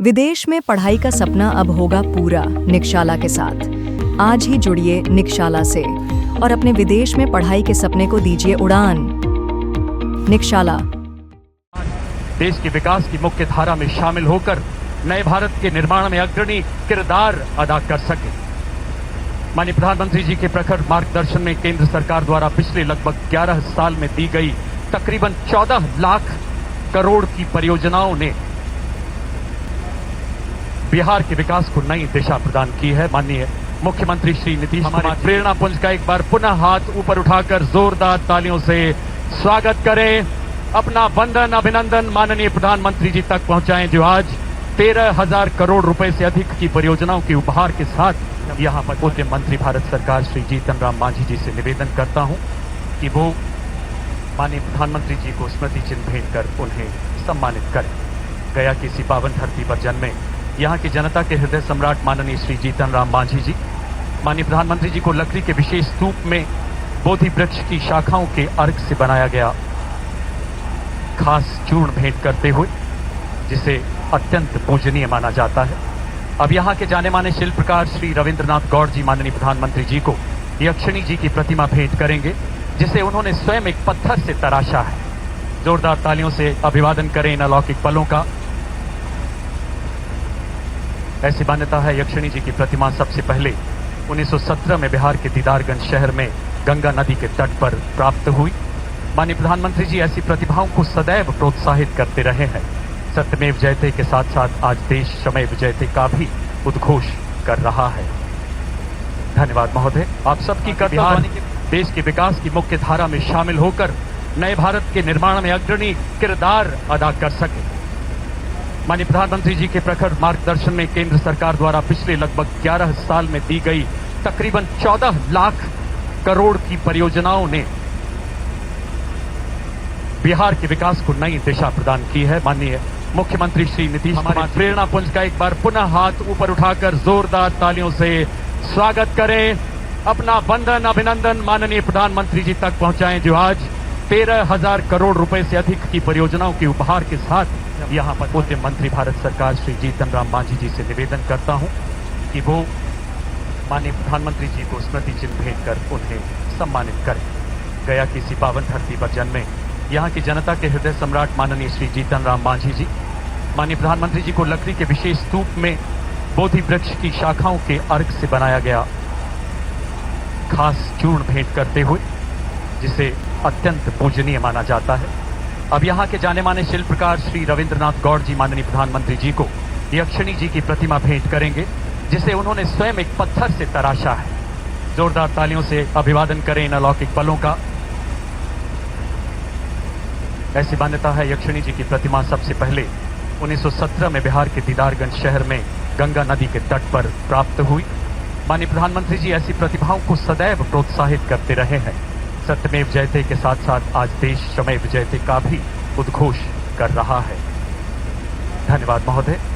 विदेश में पढ़ाई का सपना अब होगा पूरा निकशाला के साथ। आज ही जुड़िए निकशाला से और अपने विदेश में पढ़ाई के सपने को दीजिए उड़ान। निकशाला देश के विकास की मुख्य धारा में शामिल होकर नए भारत के निर्माण में अग्रणी किरदार अदा कर सके। माननीय प्रधानमंत्री जी के प्रखर मार्गदर्शन में केंद्र सरकार द्वारा पिछले लगभग 11 साल में दी गई तकरीबन 14 लाख करोड़ की परियोजनाओं ने बिहार के विकास को नई दिशा प्रदान की है। माननीय मुख्यमंत्री श्री नीतीश कुमार प्रेरणा पुंज का एक बार पुनः हाथ ऊपर उठाकर जोरदार तालियों से स्वागत करें। अपना वंदन अभिनंदन माननीय प्रधानमंत्री जी तक पहुंचाएं, जो आज 13,000 करोड़ रुपए से अधिक की परियोजनाओं के उपहार के साथ यहां पर उद्यम मंत्री भारत सरकार श्री जीतन राम मांझी जी से निवेदन करता हूं कि वो माननीय प्रधानमंत्री जी को स्मृति चिन्ह भेंट कर उन्हें सम्मानित करें। गया की इसी पावन धरती पर जन्मे यहाँ की जनता के हृदय सम्राट माननीय श्री जीतन राम मांझी जी माननीय प्रधानमंत्री जी को लकड़ी के विशेष स्तूप में बोधि वृक्ष की शाखाओं के अर्घ से बनाया गया खास चूर्ण भेंट करते हुए, जिसे अत्यंत पूजनीय माना जाता है। अब यहाँ के जाने माने शिल्पकार श्री रविंद्रनाथ गौड़ जी माननीय प्रधानमंत्री जी को यक्षिणी जी की प्रतिमा भेंट करेंगे, जिसे उन्होंने स्वयं एक पत्थर से तराशा है। जोरदार तालियों से अभिवादन करें इन अलौकिक पलों का। ऐसी मान्यता है यक्षिणी जी की प्रतिमा सबसे पहले 1917 में बिहार के दीदारगंज शहर में गंगा नदी के तट पर प्राप्त हुई। माननीय प्रधानमंत्री जी ऐसी प्रतिभाओं को सदैव प्रोत्साहित करते रहे हैं। सत्यमेव जयते के साथ साथ आज देश श्रमेव जयते का भी उद्घोष कर रहा है। धन्यवाद महोदय। आप सबकी बिहार देश के विकास की मुख्य धारा में शामिल होकर नए भारत के निर्माण में अग्रणी किरदार अदा कर सके। माननीय प्रधानमंत्री जी के प्रखर मार्गदर्शन में केंद्र सरकार द्वारा पिछले लगभग 11 साल में दी गई तकरीबन 14 लाख करोड़ की परियोजनाओं ने बिहार के विकास को नई दिशा प्रदान की है। माननीय मुख्यमंत्री श्री नीतीश कुमार प्रेरणा पुंज का एक बार पुनः हाथ ऊपर उठाकर जोरदार तालियों से स्वागत करें। अपना वंदन अभिनंदन माननीय प्रधानमंत्री जी तक पहुंचाएं, जो आज 13,000 करोड़ रुपए से अधिक की परियोजनाओं के उपहार के साथ यहां पर उद्यम मंत्री भारत सरकार श्री जीतन राम मांझी जी से निवेदन करता हूं कि वो माननीय प्रधानमंत्री जी को स्मृति चिन्ह भेंट कर उन्हें सम्मानित करें। गया की इसी पावन धरती पर जन्मे यहाँ की जनता के हृदय सम्राट माननीय श्री जीतन राम मांझी जी माननीय प्रधानमंत्री जी को लकड़ी के विशेष स्तूप में बोधि वृक्ष की शाखाओं के अर्घ से बनाया गया खास चूर्ण भेंट करते हुए, जिसे अत्यंत पूजनीय माना जाता है। अब यहाँ के जाने माने शिल्पकार श्री रविंद्रनाथ गौड़ जी माननीय प्रधानमंत्री जी को यक्षिणी जी की प्रतिमा भेंट करेंगे, जिसे उन्होंने स्वयं एक पत्थर से तराशा है। जोरदार तालियों से अभिवादन करें इन अलौकिक पलों का। ऐसी मान्यता है यक्षिणी जी की प्रतिमा सबसे पहले 1917 में बिहार के दीदारगंज शहर में गंगा नदी के तट पर प्राप्त हुई। माननीय प्रधानमंत्री जी ऐसी प्रतिभाओं को सदैव प्रोत्साहित करते रहे हैं। सत्यमेव जयते के साथ साथ आज देश श्रमेव जयते का भी उद्घोष कर रहा है। धन्यवाद महोदय।